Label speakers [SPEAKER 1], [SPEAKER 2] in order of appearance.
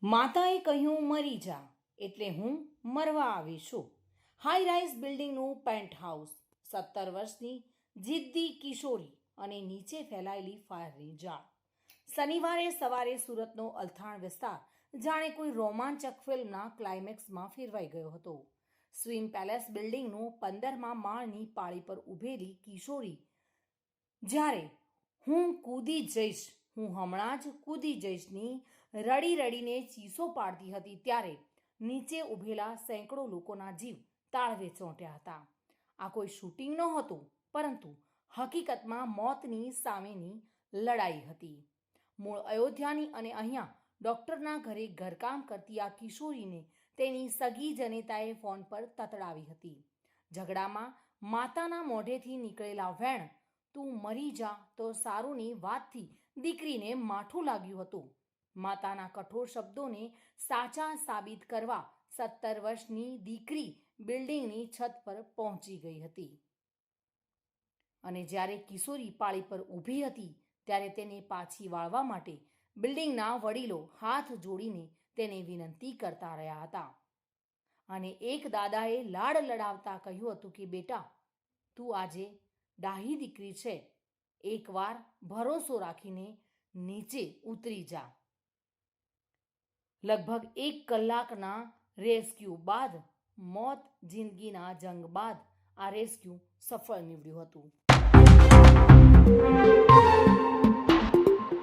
[SPEAKER 1] માતાએ કહ્યું મરી જા એટલે હું મરવા આવી છું. હાઈ રાઇઝ બિલ્ડિંગનું પેન્ટ હાઉસ, 17 વર્ષની જિદ્દી કિશોરી અને નીચે ફેલાયેલી ફાયરની જાળ. શનિવારે સવારે સુરતનો અલથાણ વિસ્તાર જાણે કોઈ રોમાંચક ફિલ્મના ક્લાઇમેક્સમાં ફેરવાઈ ગયો હતો. સ્વિમ પેલેસ બિલ્ડિંગનું 15મા માળની પાળી પર ઊભેલી કિશોરી જ્યારે હું કૂદી જઈશ, હું હમણાં જ કૂદી જઈશની રડી રડીને ચીસો પાડતી હતી ત્યારે નીચે ઊભેલા સેંકડો લોકોના જીવ તાળવે ચોંટ્યા હતા. આ કોઈ શૂટિંગ નહોતું, પરંતુ હકીકતમાં મોતની સામેની લડાઈ હતી. મૂળ અયોધ્યાની અને અહીંયા ડૉક્ટરના ઘરે ઘરકામ કરતી આ કિશોરીને તેની સગી જનેતાએ ફોન પર તતડાવી હતી. ઝઘડામાં માતાના મોઢેથી નીકળેલા વેણ તું મરી જા તો સારુંની વાતથી દીકરીને માઠું લાગ્યું હતું. માતાના કઠોર શબ્દોને સાચા સાબિત કરવા 17 વર્ષની દીકરી બિલ્ડિંગની છત પર પહોંચી ગઈ હતી. અને જ્યારે કિશોરી પાળી પર ઊભી હતી ત્યારે તેને પાછી વાળવા માટે બિલ્ડિંગના વડીલો હાથ જોડીને તેને વિનંતી કરતા રહ્યા હતા. અને એક દાદાએ લાડ લડાવતા કહ્યું હતું કે બેટા, તું આજે ડાહી દીકરી છે, એકવાર ભરોસો રાખીને નીચે ઉતરી જા. લગભગ 1 કલાકના રેસ્ક્યુ બાદ, મોત જિંદગીના જંગ બાદ આ રેસ્ક્યુ સફળ નીવડ્યું હતું.